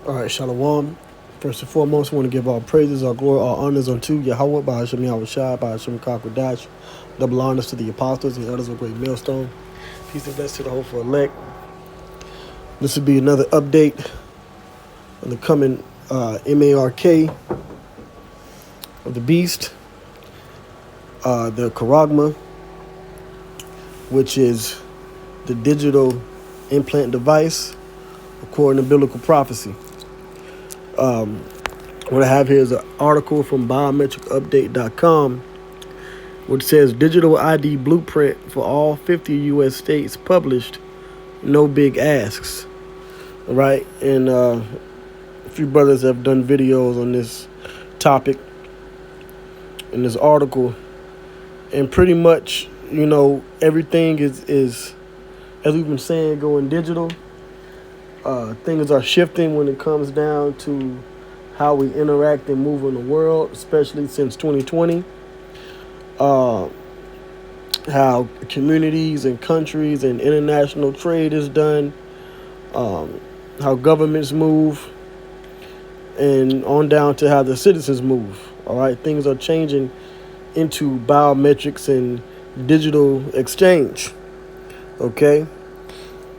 All right, Shalom. First and foremost, I want to give all praises, all glory, all honors unto Yahweh, by Hashem Yahweh Shai, by Hashem Kakwadash. Double honors to the apostles and others of great millstone. Peace and blessings to the hopeful elect. This will be another update on the coming MARK of the beast, the Karagma, which is the digital implant device according to biblical prophecy. What I have here is an article from biometricupdate.com, which says digital ID blueprint for all 50 U.S. states published, no big asks. All right, and a few brothers have done videos on this topic in this article, and pretty much, everything is as we've been saying, going digital. Things are shifting when it comes down to how we interact and move in the world, especially since 2020. How communities and countries and international trade is done. How governments move. And on down to how the citizens move. All right, things are changing into biometrics and digital exchange. Okay.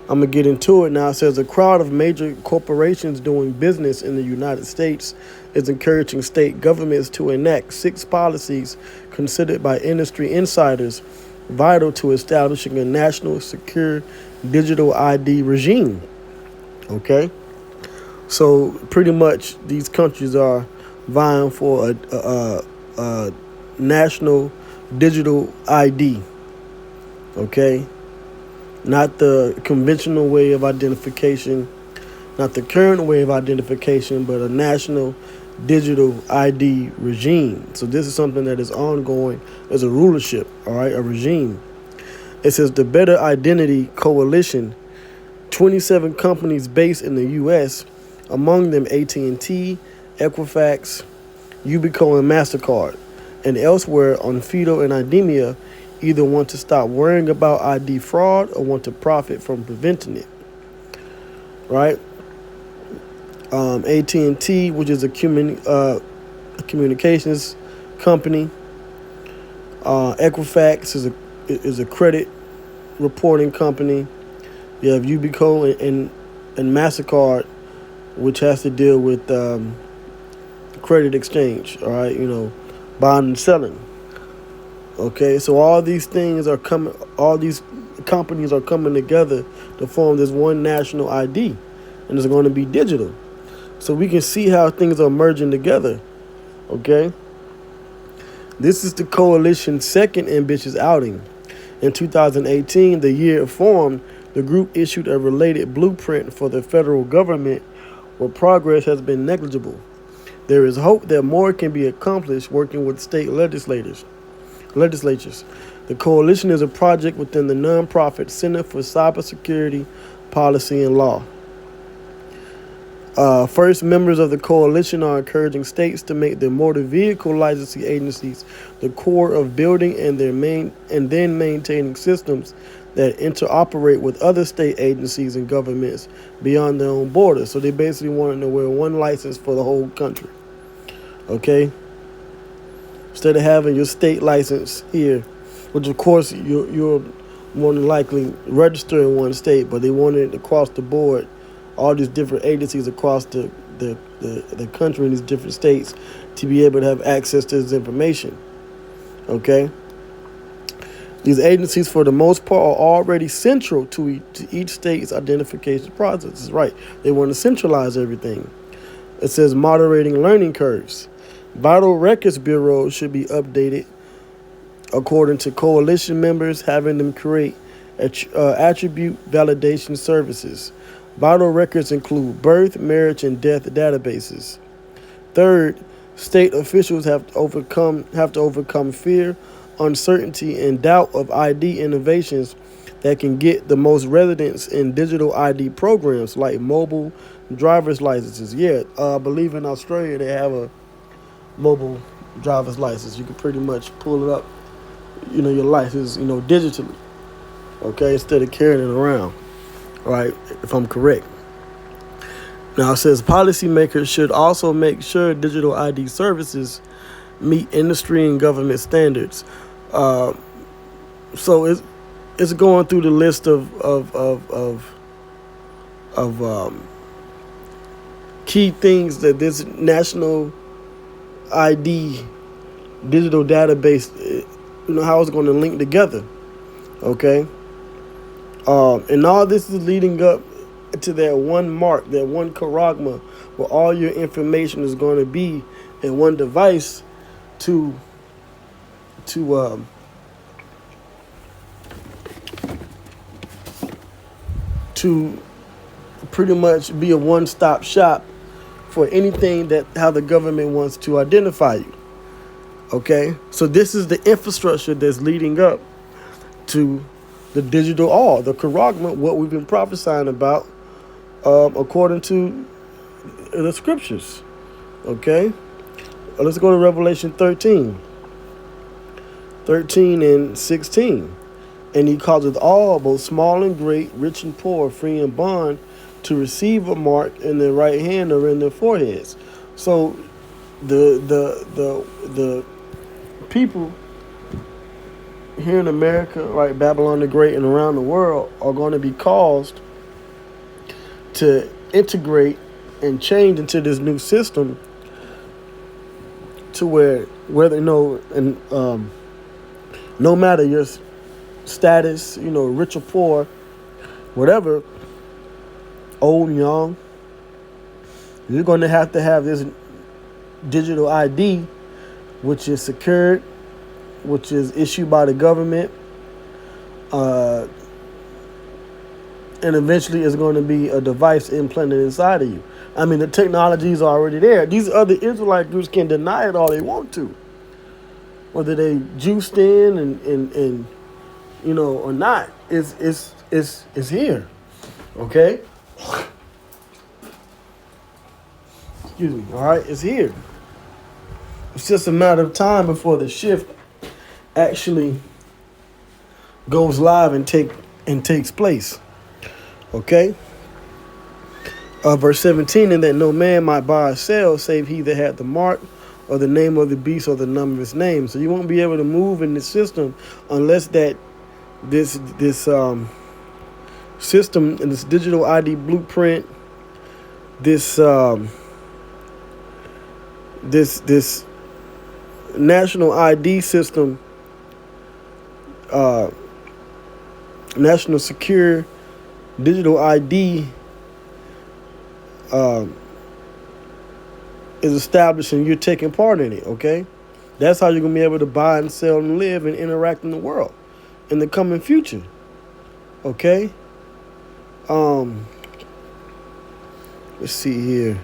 I'm going to get into it now. It says a crowd of major corporations doing business in the United States is encouraging state governments to enact 6 policies considered by industry insiders vital to establishing a national secure digital ID regime. Okay? So pretty much these countries are vying for a national digital ID. Okay? Not the conventional way of identification, not the current way of identification, but a national digital ID regime. So this is something that is ongoing as a rulership, all right, a regime. It says the Better Identity Coalition, 27 companies based in the U.S., among them AT&T, Equifax, Ubico, and MasterCard, and elsewhere on FIDO and IDEMIA, either want to stop worrying about ID fraud or want to profit from preventing it. Right? AT&T, which is a communications company. Equifax is a credit reporting company. You have Ubico and MasterCard, which has to deal with credit exchange. All right, buying and selling. Okay, so all these things are coming, all these companies are coming together to form this one national ID, and it's going to be digital. So we can see how things are merging together. Okay, this is the coalition's second ambitious outing. In 2018, the year it formed, the group issued a related blueprint for the federal government where progress has been negligible. There is hope that more can be accomplished working with state legislatures. The coalition is a project within the nonprofit Center for Cybersecurity, Policy, and Law. First, members of the coalition are encouraging states to make their motor vehicle licensing agencies the core of building and then maintaining systems that interoperate with other state agencies and governments beyond their own borders. So they basically want to wear one license for the whole country. Okay? Instead of having your state license here, which of course you're more than likely register in one state, but they want it across the board, all these different agencies across the country in these different states to be able to have access to this information. Okay? These agencies, for the most part, are already central to each state's identification process. That's right. They want to centralize everything. It says moderating learning curves. Vital records bureaus should be updated according to coalition members, having them create attribute validation services. Vital records include birth, marriage, and death databases. Third, state officials have to overcome fear, uncertainty, and doubt of ID innovations that can get the most residents in digital ID programs like mobile driver's licenses. Yeah, I believe in Australia they have a mobile driver's license. You can pretty much pull it up, your license, digitally. Okay, instead of carrying it around. Right, if I'm correct. Now it says policymakers should also make sure digital ID services meet industry and government standards. Uh, so it's going through the list of key things that this national ID digital database, how it's going to link together. Okay, and all this is leading up to that one mark, that one charagma, where all your information is going to be in one device to pretty much be a one-stop shop for anything that how the government wants to identify you. Okay, so this is the infrastructure that's leading up to the digital all, the charagma, what we've been prophesying about, according to the scriptures. Okay, let's go to Revelation 13 and 16. And he causeth all, both small and great, rich and poor, free and bond, to receive a mark in their right hand or in their foreheads. So the people here in America, right, Babylon the Great, and around the world are going to be caused to integrate and change into this new system, to whether no matter your status, rich or poor, whatever, old and young, you're going to have this digital ID, which is secured, which is issued by the government, and eventually it's going to be a device implanted inside of you. I mean, the technology is already there. These other Israelite groups can deny it all they want to, whether they juiced in and or not. It's here. Okay. Excuse me. All right, it's here. It's just a matter of time before the shift actually goes live and takes place. Okay. Verse 17, and that no man might buy or sell save he that had the mark or the name of the beast or the number of his name. So you won't be able to move in the system unless that this system and this digital ID blueprint, this national ID system, national secure digital ID is established and you're taking part in it. Okay, that's how you're gonna be able to buy and sell and live and interact in the world in the coming future. Okay. Let's see here.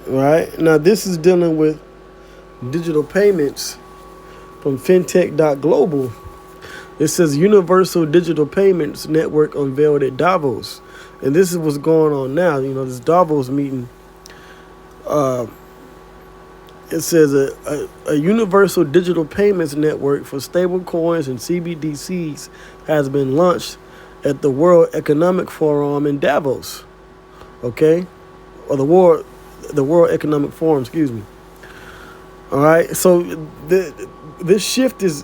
Right now, this is dealing with digital payments from fintech.global. It says Universal Digital Payments Network unveiled at Davos. And this is what's going on now. This Davos meeting. It says a universal digital payments network for stable coins and CBDCs has been launched at the World Economic Forum in Davos. Okay? Or the World Economic Forum, excuse me. All right? So this shift is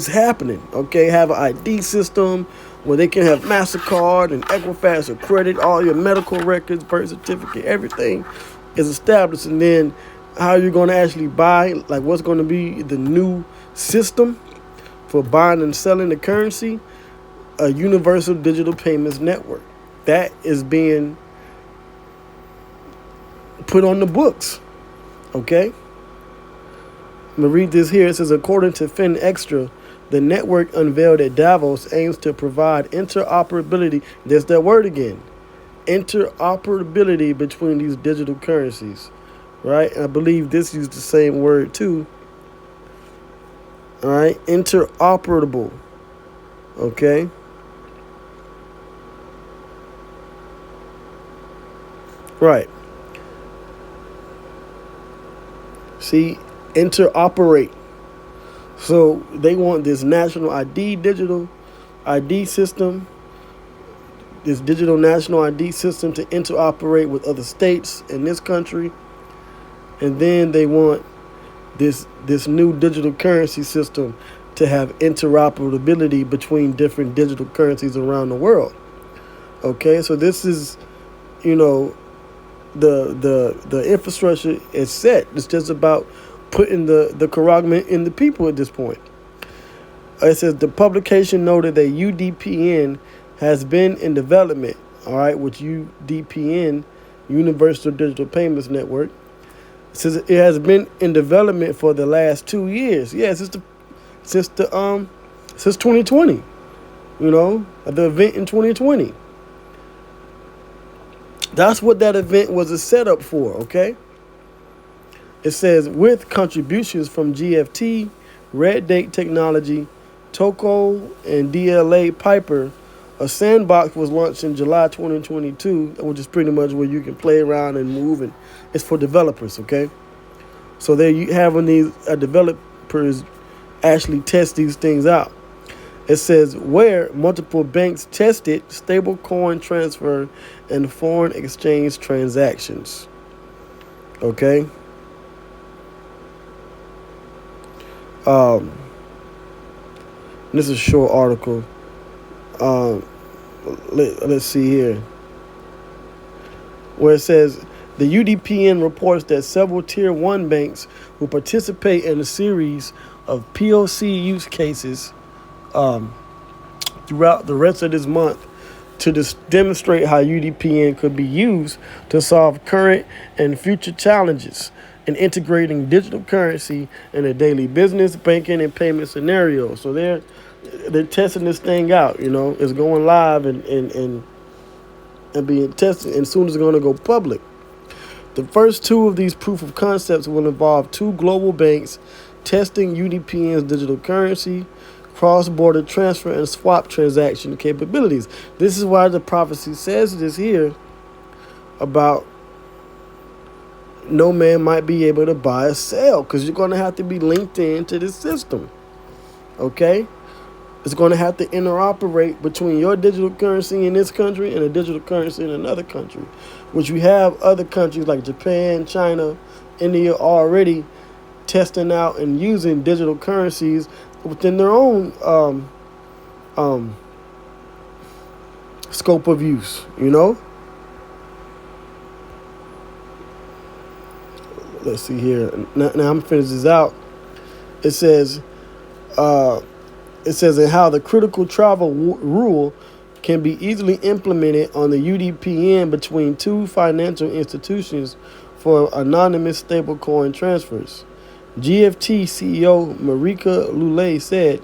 happening. Okay? Have an ID system where they can have MasterCard and Equifax or credit, all your medical records, birth certificate, everything is established. And then how you're going to actually buy, like what's going to be the new system for buying and selling the currency, a universal digital payments network. That is being put on the books. Okay? I'm going to read this here. It says, according to FinExtra, the network unveiled at Davos aims to provide interoperability. There's that word again. Interoperability between these digital currencies. Right? And I believe this used the same word too. All right? Interoperable. Okay? Right. See? Interoperate. So they want this national ID, digital ID system this digital national ID system to interoperate with other states in this country, and then they want this new digital currency system to have interoperability between different digital currencies around the world. Okay, so this is, you know, the infrastructure is set. It's just about putting the charagma in the people at this point. It says the publication noted that UDPN has been in development, all right, which UDPN, Universal Digital Payments Network, says it has been in development for the last 2 years. Yeah, since 2020, you know, the event in 2020. That's what that event was a setup for, okay? It says, with contributions from GFT, Red Date Technology, Toco, and DLA Piper, a sandbox was launched in July 2022, which is pretty much where you can play around and move, and it's for developers, okay? So they're having these developers actually test these things out. It says, where multiple banks tested stable coin transfer and foreign exchange transactions. Okay? This is a short article. Let's see here. Where it says, the UDPN reports that several Tier 1 banks will participate in a series of POC use cases throughout the rest of this month to demonstrate how UDPN could be used to solve current and future challenges in integrating digital currency in a daily business, banking, and payment scenario. So they're testing this thing out. You know, it's going live and being tested, and soon it's going to go public. The first two of these proof of concepts will involve two global banks testing UDPN's digital currency, cross-border transfer, and swap transaction capabilities. This is why the prophecy says this here about no man might be able to buy or sell, because you're going to have to be linked into this system. Okay? It's going to have to interoperate between your digital currency in this country and a digital currency in another country, which we have other countries like Japan, China, India already testing out and using digital currencies within their own scope of use, you know? Let's see here. Now I'm going to finish this out. It says, and how the critical travel rule can be easily implemented on the UDPN between two financial institutions for anonymous stablecoin transfers. GFT CEO Marika Lule said,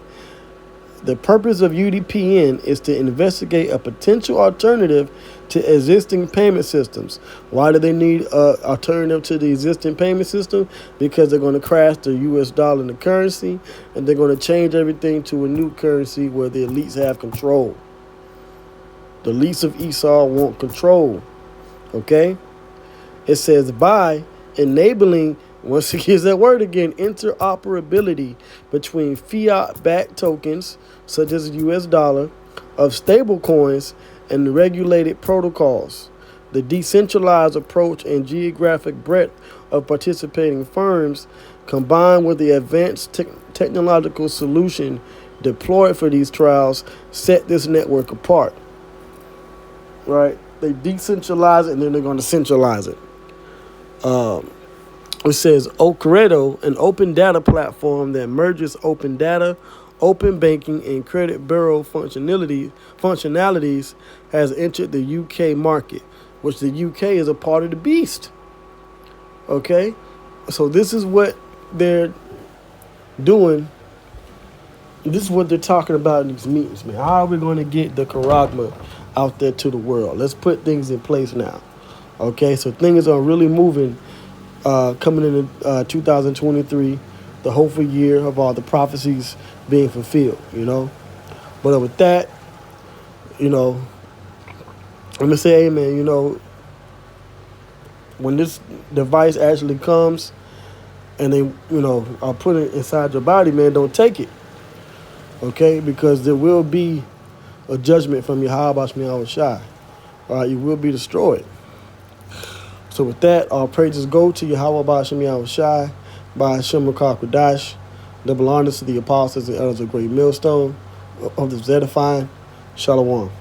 the purpose of UDPN is to investigate a potential alternative to existing payment systems. Why do they need an alternative to the existing payment system? Because they're going to crash the US dollar in the currency, and they're going to change everything to a new currency where the elites have control. The elites of Esau want control. Okay? It says, by enabling, once it gives that word again, interoperability between fiat-backed tokens, such as the US dollar, of stable coins, and regulated protocols. The decentralized approach and geographic breadth of participating firms, combined with the advanced technological solution deployed for these trials, set this network apart. Right? They decentralize it, and then they're going to centralize it. It says Ocredo, an open data platform that merges open data, open banking, and credit bureau functionalities, has entered the UK market, which the UK is a part of the beast. Okay? So this is what they're doing. This is what they're talking about in these meetings, man. How are we going to get the charagma out there to the world? Let's put things in place now. Okay? So things are really moving coming into 2023, the hopeful year of all the prophecies being fulfilled, you know. But with that, you know, I'm going to say, hey, man, you know, when this device actually comes and they, you know, are put it inside your body, man, don't take it, okay? Because there will be a judgment from Yahweh Shemi Shai. All right, you will be destroyed. So with that, all praises go to Yahweh Shemi Shai, by Hashem Kodash. Double honors to the apostles and elders of Great Millstone of the Zedephine. Shalom.